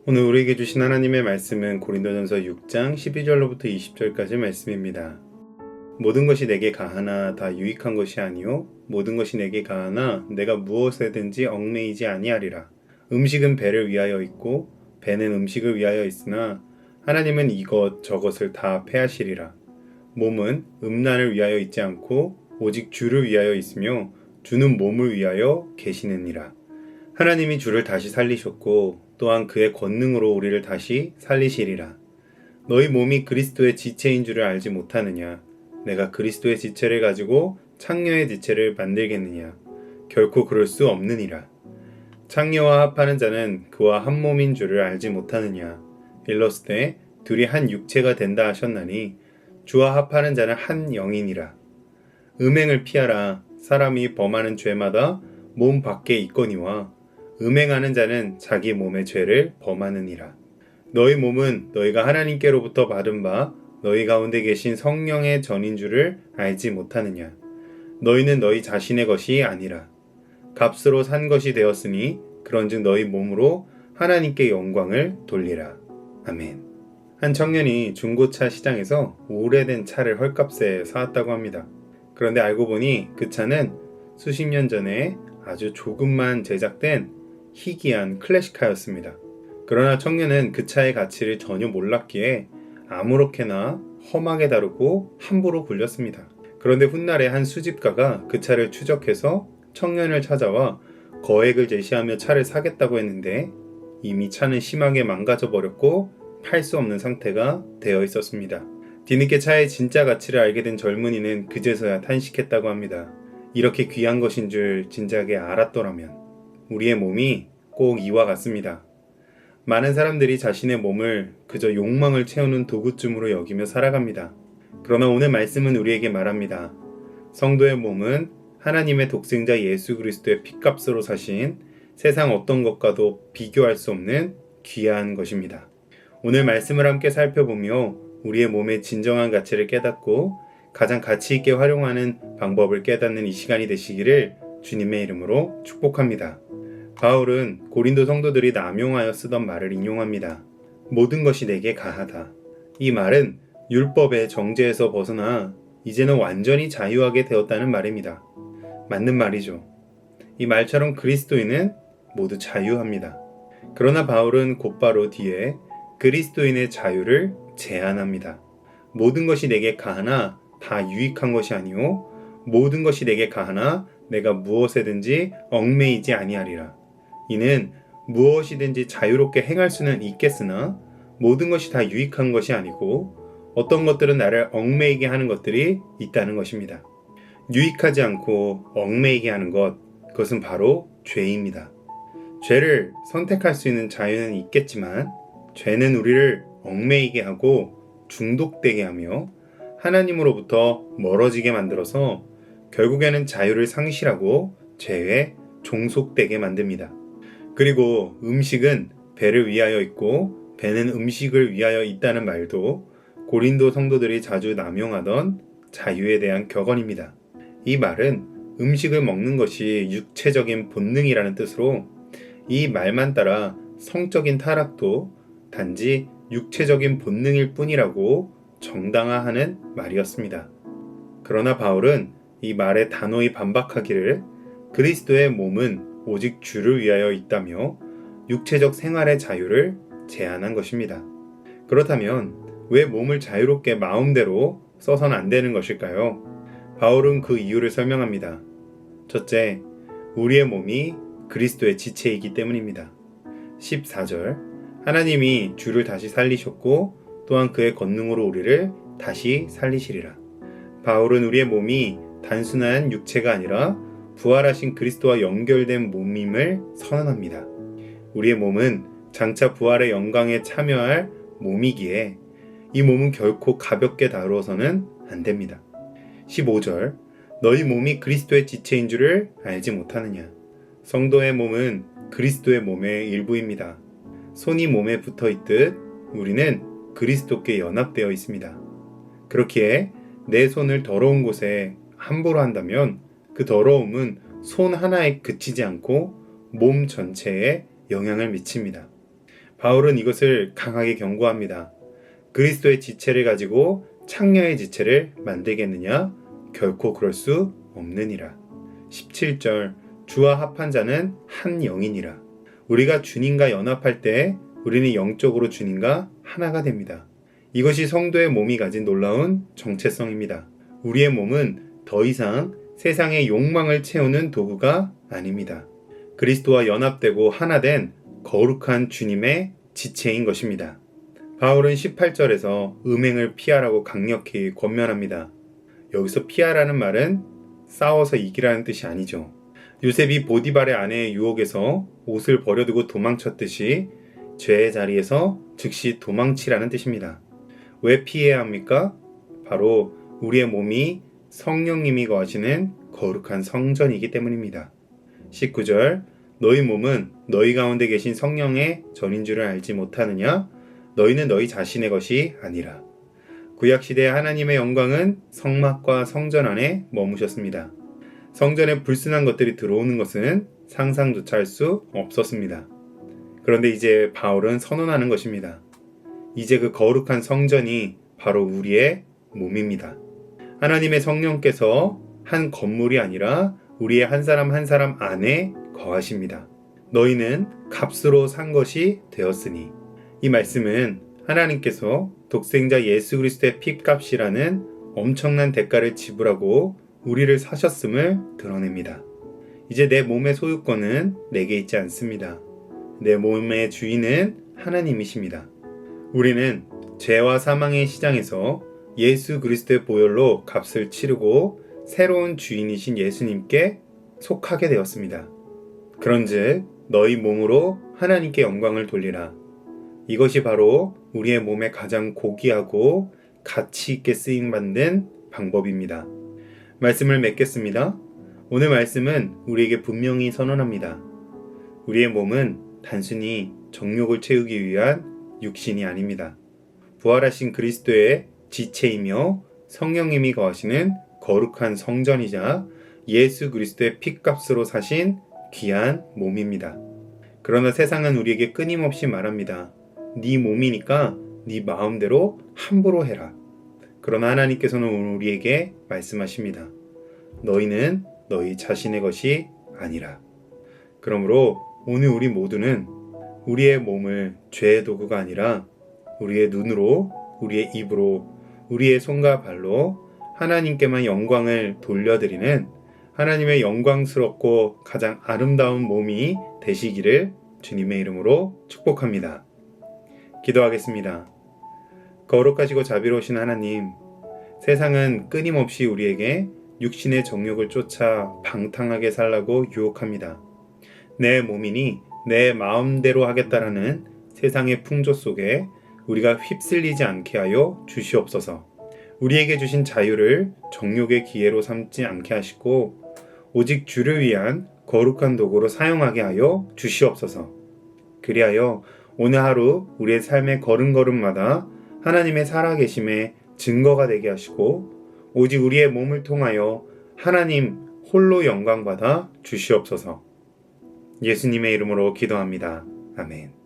오늘 우리에게 주신 하나님의 말씀은 고린도전서 6장 12절로부터 20절까지 말씀입니다. 모든 것이 내게 가하나 다 유익한 것이 아니요 모든 것이 내게 가하나 내가 무엇에든지 얽매이지 아니하리라. 음식은 배를 위하여 있고 배는 음식을 위하여 있으나 하나님은 이것 저것을 다 패하시리라. 몸은 음란을 위하여 있지 않고 오직 주를 위하여 있으며 주는 몸을 위하여 계시느니라. 하나님이 주를 다시 살리셨고 또한 그의 권능으로 우리를 다시 살리시리라. 너희 몸이 그리스도의 지체인 줄을 알지 못하느냐? 내가 그리스도의 지체를 가지고 창녀의 지체를 만들겠느냐? 결코 그럴 수 없느니라. 창녀와 합하는 자는 그와 한 몸인 줄을 알지 못하느냐? 일렀을 둘이 한 육체가 된다 하셨나니 주와 합하는 자는 한 영이니라. 음행을 피하라. 사람이 범하는 죄마다 몸 밖에 있거니와 음행하는 자는 자기 몸의 죄를 범하느니라. 너희 몸은 너희가 하나님께로부터 받은 바 너희 가운데 계신 성령의 전인 줄을 알지 못하느냐. 너희는 너희 자신의 것이 아니라 값으로 산 것이 되었으니 그런즉 너희 몸으로 하나님께 영광을 돌리라. 아멘. 한 청년이 중고차 시장에서 오래된 차를 헐값에 사왔다고 합니다. 그런데 알고 보니 그 차는 수십 년 전에 아주 조금만 제작된 희귀한 클래식카였습니다. 그러나 청년은 그 차의 가치를 전혀 몰랐기에 아무렇게나 험하게 다루고 함부로 굴렸습니다. 그런데 훗날에 한 수집가가 그 차를 추적해서 청년을 찾아와 거액을 제시하며 차를 사겠다고 했는데 이미 차는 심하게 망가져 버렸고 팔 수 없는 상태가 되어 있었습니다. 뒤늦게 차의 진짜 가치를 알게 된 젊은이는 그제서야 탄식했다고 합니다. 이렇게 귀한 것인 줄 진작에 알았더라면. 우리의 몸이 꼭 이와 같습니다. 많은 사람들이 자신의 몸을 그저 욕망을 채우는 도구쯤으로 여기며 살아갑니다. 그러나 오늘 말씀은 우리에게 말합니다. 성도의 몸은 하나님의 독생자 예수 그리스도의 핏값으로 사신 세상 어떤 것과도 비교할 수 없는 귀한 것입니다. 오늘 말씀을 함께 살펴보며 우리의 몸의 진정한 가치를 깨닫고 가장 가치 있게 활용하는 방법을 깨닫는 이 시간이 되시기를 주님의 이름으로 축복합니다. 바울은 고린도 성도들이 남용하여 쓰던 말을 인용합니다. 모든 것이 내게 가하다. 이 말은 율법의 정죄에서 벗어나 이제는 완전히 자유하게 되었다는 말입니다. 맞는 말이죠. 이 말처럼 그리스도인은 모두 자유합니다. 그러나 바울은 곧바로 뒤에 그리스도인의 자유를 제한합니다. 모든 것이 내게 가하나 다 유익한 것이 아니오 모든 것이 내게 가하나 내가 무엇에든지 얽매이지 아니하리라. 이는 무엇이든지 자유롭게 행할 수는 있겠으나 모든 것이 다 유익한 것이 아니고 어떤 것들은 나를 얽매이게 하는 것들이 있다는 것입니다. 유익하지 않고 얽매이게 하는 것, 그것은 바로 죄입니다. 죄를 선택할 수 있는 자유는 있겠지만 죄는 우리를 얽매이게 하고 중독되게 하며 하나님으로부터 멀어지게 만들어서 결국에는 자유를 상실하고 죄에 종속되게 만듭니다. 그리고 음식은 배를 위하여 있고 배는 음식을 위하여 있다는 말도 고린도 성도들이 자주 남용하던 자유에 대한 격언입니다. 이 말은 음식을 먹는 것이 육체적인 본능이라는 뜻으로 이 말만 따라 성적인 타락도 단지 육체적인 본능일 뿐이라고 정당화하는 말이었습니다. 그러나 바울은 이 말에 단호히 반박하기를 그리스도의 몸은 오직 주를 위하여 있다며 육체적 생활의 자유를 제한한 것입니다. 그렇다면 왜 몸을 자유롭게 마음대로 써선 안 되는 것일까요? 바울은 그 이유를 설명합니다. 첫째, 우리의 몸이 그리스도의 지체이기 때문입니다. 14절, 하나님이 주를 다시 살리셨고 또한 그의 권능으로 우리를 다시 살리시리라. 바울은 우리의 몸이 단순한 육체가 아니라 부활하신 그리스도와 연결된 몸임을 선언합니다. 우리의 몸은 장차 부활의 영광에 참여할 몸이기에 이 몸은 결코 가볍게 다루어서는 안 됩니다. 15절, 너희 몸이 그리스도의 지체인 줄을 알지 못하느냐. 성도의 몸은 그리스도의 몸의 일부입니다. 손이 몸에 붙어 있듯 우리는 그리스도께 연합되어 있습니다. 그렇기에 내 손을 더러운 곳에 함부로 한다면 그 더러움은 손 하나에 그치지 않고 몸 전체에 영향을 미칩니다. 바울은 이것을 강하게 경고합니다. 그리스도의 지체를 가지고 창녀의 지체를 만들겠느냐? 결코 그럴 수 없느니라. 17절 주와 합한 자는 한 영이니라. 우리가 주님과 연합할 때 우리는 영적으로 주님과 하나가 됩니다. 이것이 성도의 몸이 가진 놀라운 정체성입니다. 우리의 몸은 더 이상 세상의 욕망을 채우는 도구가 아닙니다. 그리스도와 연합되고 하나 된 거룩한 주님의 지체인 것입니다. 바울은 18절에서 음행을 피하라고 강력히 권면합니다. 여기서 피하라는 말은 싸워서 이기라는 뜻이 아니죠. 요셉이 보디발의 아내의 유혹에서 옷을 버려두고 도망쳤듯이 죄의 자리에서 즉시 도망치라는 뜻입니다. 왜 피해야 합니까? 바로 우리의 몸이 성령님이 거하시는 거룩한 성전이기 때문입니다. 19절 너희 몸은 너희 가운데 계신 성령의 전인 줄을 알지 못하느냐? 너희는 너희 자신의 것이 아니라. 구약시대의 하나님의 영광은 성막과 성전 안에 머무셨습니다. 성전에 불순한 것들이 들어오는 것은 상상조차 할 수 없었습니다. 그런데 이제 바울은 선언하는 것입니다. 이제 그 거룩한 성전이 바로 우리의 몸입니다. 하나님의 성령께서 한 건물이 아니라 우리의 한 사람 한 사람 안에 거하십니다. 너희는 값으로 산 것이 되었으니. 이 말씀은 하나님께서 독생자 예수 그리스도의 피값이라는 엄청난 대가를 지불하고 우리를 사셨음을 드러냅니다. 이제 내 몸의 소유권은 내게 있지 않습니다. 내 몸의 주인은 하나님이십니다. 우리는 죄와 사망의 시장에서 예수 그리스도의 보혈로 값을 치르고 새로운 주인이신 예수님께 속하게 되었습니다. 그런즉 너희 몸으로 하나님께 영광을 돌리라. 이것이 바로 우리의 몸에 가장 고귀하고 가치 있게 쓰임받는 방법입니다. 말씀을 맺겠습니다. 오늘 말씀은 우리에게 분명히 선언합니다. 우리의 몸은 단순히 정욕을 채우기 위한 육신이 아닙니다. 부활하신 그리스도의 지체이며 성령님이 거하시는 거룩한 성전이자 예수 그리스도의 피값으로 사신 귀한 몸입니다. 그러나 세상은 우리에게 끊임없이 말합니다. 네 몸이니까 네 마음대로 함부로 해라. 그러나 하나님께서는 오늘 우리에게 말씀하십니다. 너희는 너희 자신의 것이 아니라. 그러므로 오늘 우리 모두는 우리의 몸을 죄의 도구가 아니라 우리의 눈으로, 우리의 입으로, 우리의 손과 발로 하나님께만 영광을 돌려드리는 하나님의 영광스럽고 가장 아름다운 몸이 되시기를 주님의 이름으로 축복합니다. 기도하겠습니다. 거룩하시고 자비로우신 하나님, 세상은 끊임없이 우리에게 육신의 정욕을 쫓아 방탕하게 살라고 유혹합니다. 내 몸이니 내 마음대로 하겠다라는 세상의 풍조 속에 우리가 휩쓸리지 않게 하여 주시옵소서. 우리에게 주신 자유를 정욕의 기회로 삼지 않게 하시고 오직 주를 위한 거룩한 도구로 사용하게 하여 주시옵소서. 그리하여 오늘 하루 우리의 삶의 걸음걸음마다 하나님의 살아계심의 증거가 되게 하시고 오직 우리의 몸을 통하여 하나님 홀로 영광받아 주시옵소서. 예수님의 이름으로 기도합니다. 아멘.